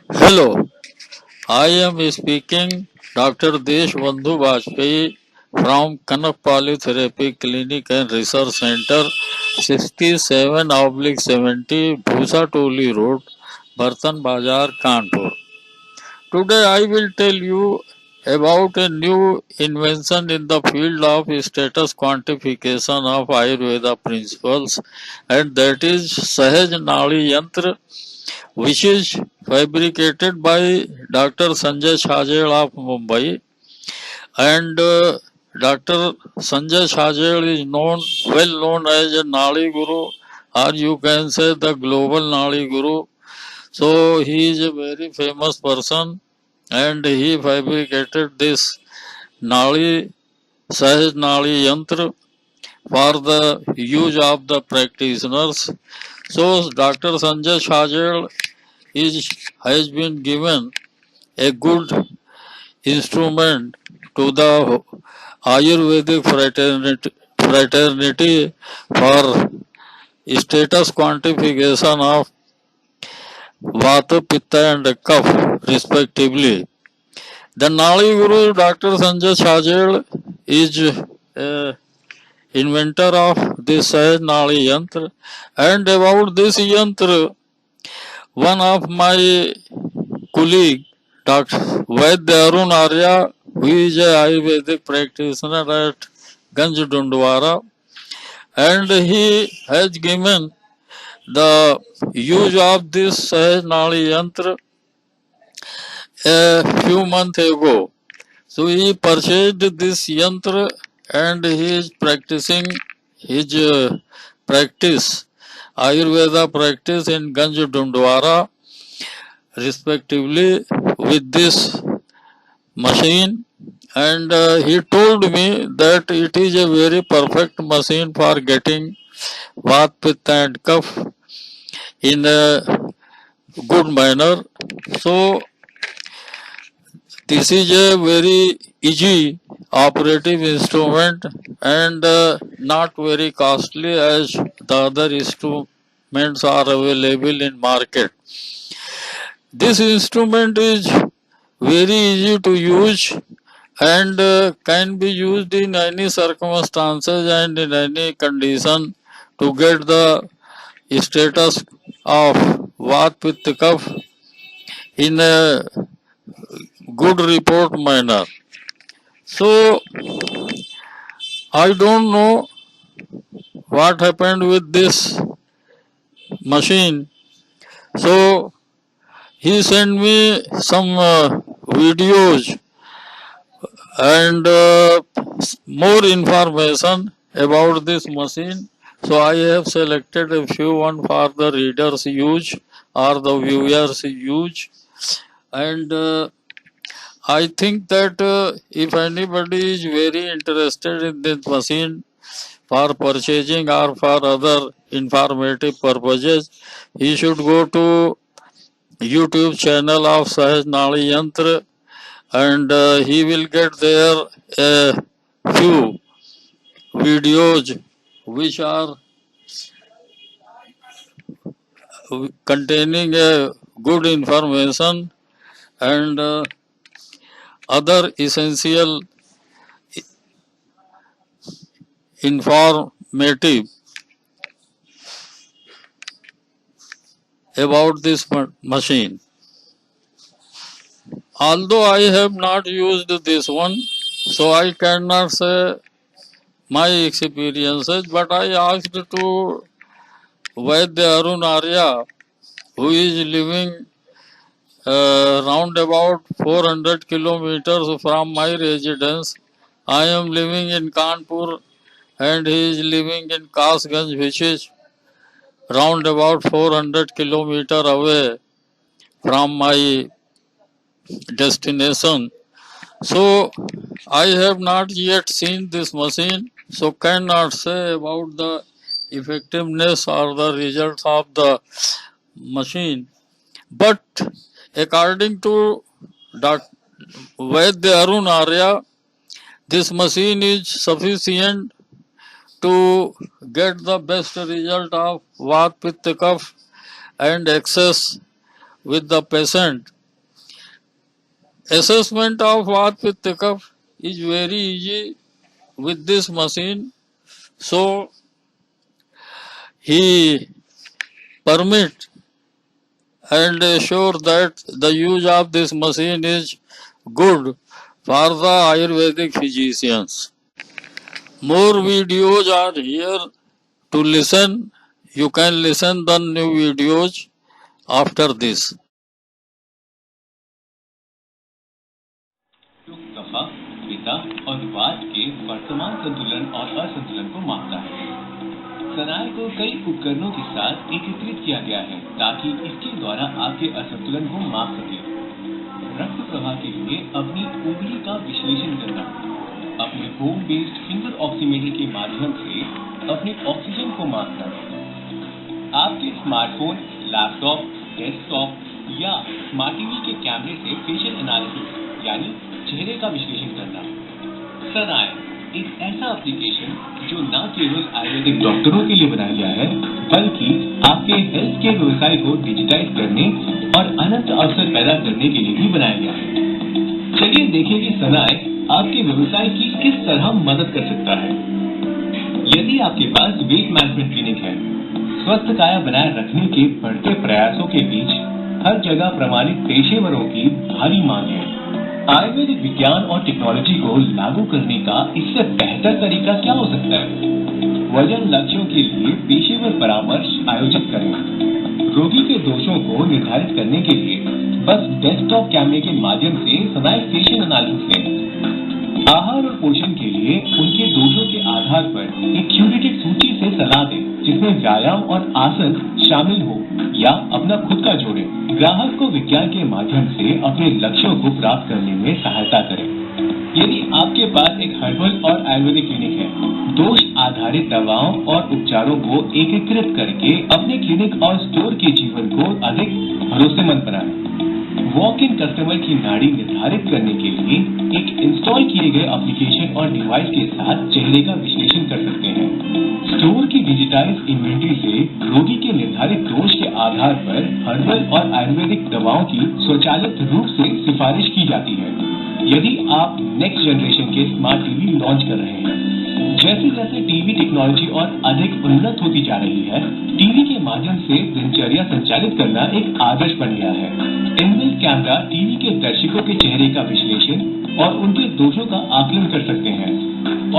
Hello, I am speaking Dr. Deshbandhu Bajpayee from Kanakpali Therapy Clinic and Research Center, 67/70 Bhusa Toli Road, Bartan Bazar, Kanpur. Today I will tell you about a new invention in the field of status quantification of Ayurveda principles, and that is Sahaj Nali Yantra, which is fabricated by Dr. Sanjay Shajel of Mumbai. And Dr. Sanjay Shajel is well known as a Nali Guru, or you can say the global Nali Guru. So he is a very famous person, and he fabricated this Nali Sahaj Nali Yantra for the use of the practitioners. So Dr. Sanjay Shajel is has been given a good instrument to the Ayurvedic fraternity for status quantification of Vata, Pitta and Kapha respectively. The Nali Guru Dr. Sanjay Shajel is inventor of this Sahaj Nali Yantra, and about this Yantra, one of my colleague, Dr. Vaidya Arun Arya, who is a Ayurvedic practitioner at Ganj Dundwara, and he has given the use of this Sahaj Nali Yantra a few months ago. So he purchased this yantra and he is practicing his practice, Ayurveda practice in Ganj Dundwara respectively with this machine, and he told me that it is a very perfect machine for getting Vat, Pitta and Kapha in a good manner. So this is a very easy operative instrument and not very costly as the other instruments are available in market. This instrument is very easy to use and can be used in any circumstances and in any condition to get the status of Vat Pitta Kapha in a good report manner. So I don't know what happened with this machine. So he sent me some videos and more information about this machine. So I have selected a few one for the readers use or the viewers use, and I think that if anybody is very interested in this machine for purchasing or for other informative purposes, he should go to YouTube channel of Sahaj Nali Yantra, and he will get there a few videos which are containing a good information and other essential informative about this machine. Although I have not used this one, so I cannot say my experiences, but I asked to Vaidya Arun Arya, who is living round about 400 kilometers from my residence. I am living in Kanpur and he is living in Kasganj, which is round about 400 kilometers away from my destination. So I have not yet seen this machine, so cannot say about the effectiveness or the results of the machine. But according to Dr. Vaidya Arun Arya, this machine is sufficient to get the best result of Vat Pitta Kapha and access with the patient Assessment of Vat Pitta Kapha is very easy with this machine. So he permit and assure that the use of this machine is good for the Ayurvedic physicians. More videos are here to listen. You can listen the new videos after this. कफा पित्त और वात के वर्तमान संतुलन और असंतुलन को मापता है। सनाय को कई उपकरणों के साथ एकीकृत किया गया है ताकि इसके द्वारा आपके असंतुलन को माप सके। रक्त प्रवाह के लिए अपनी उंगली का विश्लेषण करना, अपने होम बेस्ड फिंगर ऑक्सीमीटर के माध्यम से अपने ऑक्सीजन को मापना, आपके स्मार्टफोन, लैपटॉप, डेस्कटॉप या स्मार्ट टीवी के कैमरे से फेशियल एनालिसिस यानी चेहरे का विश्लेषण करना। सनाय एक ऐसा एप्लीकेशन जो न केवल आयुर्वेदिक डॉक्टरों के लिए बनाया गया है बल्कि आपके हेल्थ केयर व्यवसाय को डिजिटाइज करने और अनंत अवसर पैदा करने के लिए भी बनाया गया है। चलिए देखें कि सनाय आपके व्यवसाय की किस तरह मदद कर सकता है। यदि आपके पास वेट मैनेजमेंट क्लिनिक है, स्वस्थ काया बनाए रखने के बढ़ते प्रयासों के बीच हर जगह प्रमाणित पेशेवरों की भारी मांग है। आयुर्वेदिक विज्ञान और टेक्नोलॉजी को लागू करने का इससे बेहतर तरीका क्या हो सकता है। वजन लक्ष्यों के लिए पेशेवर परामर्श आयोजित करें। रोगी के दोषों को निर्धारित करने के लिए बस डेस्कटॉप कैमरे के माध्यम से सनाय फेशियल एनालिसिस लें। आहार और पोषण के लिए उनके दोषों के आधार पर एक क्यूरेटेड सूची से सलाह दें जिसमें व्यायाम और आसन शामिल हो या अपना खुद का जोड़े। ग्राहक को विज्ञान के माध्यम से अपने लक्ष्यों को प्राप्त करने में सहायता करें। यदि आपके पास एक हर्बल और आयुर्वेदिक क्लिनिक है, दोष आधारित दवाओं और उपचारों को एकीकृत करके अपने क्लिनिक और स्टोर के जीवन को अधिक भरोसेमंद बनाएं। वॉक इन कस्टमर की नाड़ी निर्धारित करने के लिए एक इंस्टॉल किए गए एप्लीकेशन और डिवाइस के साथ चेहरे का विश्लेषण कर सकते हैं। स्टोर की डिजिटाइज इन्वेंट्री से रोगी के निर्धारित दोष के आधार पर हर्बल और आयुर्वेदिक दवाओं की स्वचालित रूप से सिफारिश की जाती है। यदि आप नेक्स्ट जनरेशन के स्मार्ट टीवी लॉन्च कर रहे हैं, जैसे जैसे टीवी टेक्नोलॉजी और अधिक उन्नत होती जा रही है, टीवी के माध्यम से दिनचर्या संचालित करना एक आदर्श बन गया है। इनबिल्ट कैमरा टीवी के दर्शकों के चेहरे का विश्लेषण और उनके दोषों का आकलन कर सकते हैं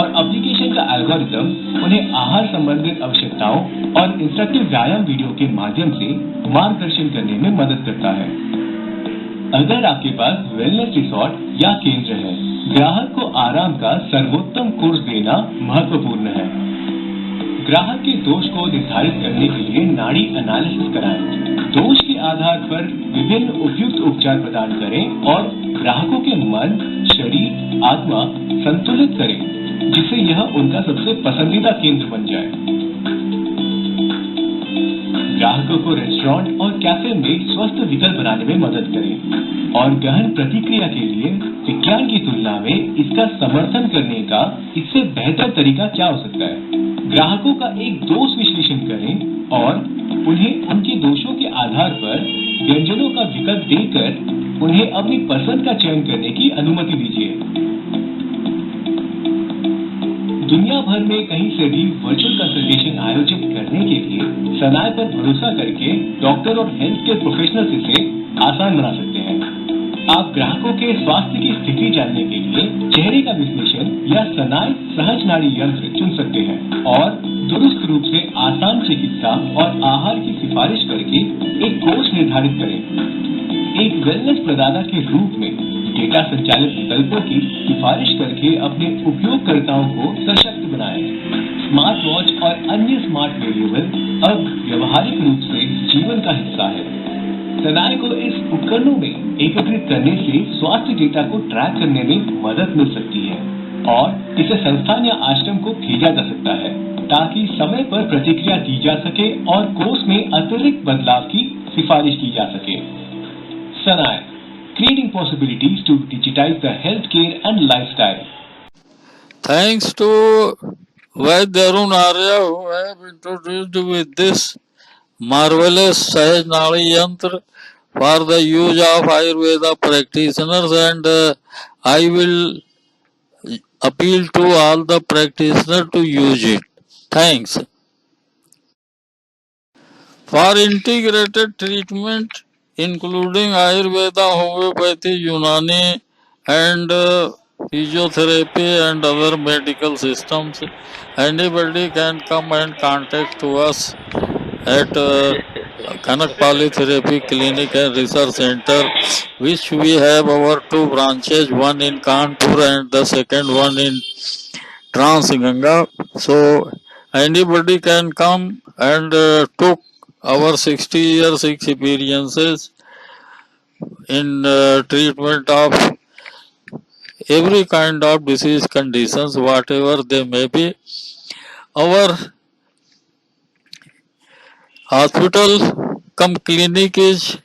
और एप्लीकेशन का एल्गोरिथम उन्हें आहार संबंधित आवश्यकताओं और इंस्ट्रक्टिव व्यायाम वीडियो के माध्यम से मार्गदर्शन करने में मदद करता है। अगर आपके पास वेलनेस रिसोर्ट या केंद्र है, ग्राहक को आराम का सर्वोत्तम कोर्स देना महत्वपूर्ण है। ग्राहक के दोष को निर्धारित करने के लिए नाड़ी एनालिसिस कराएं। दोष के आधार पर विभिन्न उपयुक्त उपचार प्रदान करें और ग्राहकों के मन, शरीर, आत्मा संतुलित करें जिससे यह उनका सबसे पसंदीदा केंद्र बन जाए। ग्राहकों को रेस्टोरेंट और कैफे में स्वस्थ विकल्प बनाने में मदद करें और गहन प्रतिक्रिया के लिए विज्ञान की तुलना में इसका समर्थन करने का इससे बेहतर तरीका क्या हो सकता है। ग्राहकों का एक दोष विश्लेषण करें और उन्हें उनके दोषों के आधार पर व्यंजनों का विकल्प देकर उन्हें अपनी पसंद का चयन करने की अनुमति दीजिए। दुनिया भर में कहीं से भी वर्चुअल कंसल्टेशन आयोजित करने के लिए सनाय पर भरोसा करके डॉक्टर और हेल्थ केयर प्रोफेशनल्स इसे आसान बना सकते हैं। आप ग्राहकों के स्वास्थ्य की स्थिति जानने के लिए चेहरे का विश्लेषण या सनाय सहज नाड़ी यंत्र चुन सकते हैं और दुरुस्त रूप से आसान चिकित्सा और आहार की सिफारिश करके एक कोर्स निर्धारित करें। एक वेलनेस प्रदाता के रूप में डेटा संचालित विकल्पों की सिफारिश करके अपने उपयोगकर्ताओं को सशक्त बनाएं। स्मार्ट वॉच और अन्य स्मार्ट वेरिएबल अब व्यवहारिक रूप से जीवन का हिस्सा है। सनाय को इस उपकरणों में एकीकृत करने से स्वास्थ्य डेटा को ट्रैक करने में मदद मिल सकती है और इसे संस्थान या आश्रम को भेजा जा सकता है ताकि समय पर प्रतिक्रिया दी जा सके और कोर्स में अतिरिक्त बदलाव की सिफारिश की जा सके। सनाय, creating possibilities to digitize the healthcare and lifestyle. Thanks to Vaidya Arun Arya who have introduced with this marvelous Sahaj Nadi Yantra for the use of Ayurveda practitioners, and I will appeal to all the practitioners to use it. Thanks. For integrated treatment, including Ayurveda, homeopathy, Unani, and physiotherapy and other medical systems, anybody can come and contact to us at Kanak Polytherapy Clinic and Research Center, which we have our two branches, one in Kanpur and the second one in Transganga. So anybody can come and took our 60 years experiences in treatment of every kind of disease conditions, whatever they may be. Our hospital come clinic is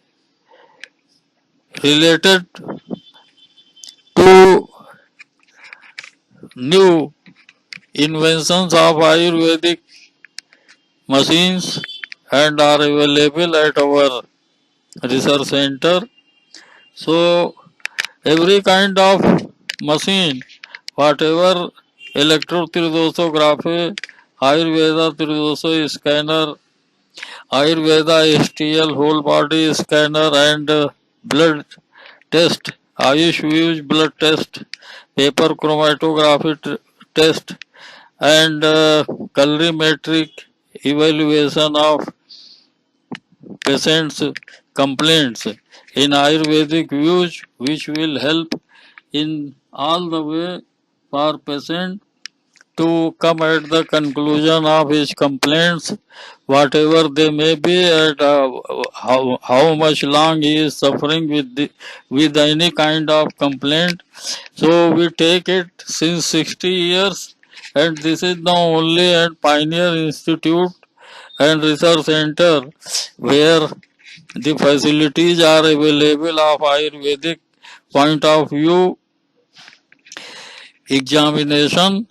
related to new inventions of Ayurvedic machines and are available at our research center. So every kind of machine, whatever electro-3dosography, Ayurveda 3doso scanner, Ayurveda STL whole body scanner, and blood test, Ayush Views blood test, paper chromatography test, and colorimetric evaluation of patients' complaints in Ayurvedic views, which will help in all the way for patient to come at the conclusion of his complaints, whatever they may be, and how much long he is suffering with any kind of complaint. So we take it since 60 years, and this is the only and pioneer institute and research center where the facilities are available of Ayurvedic point of view, examination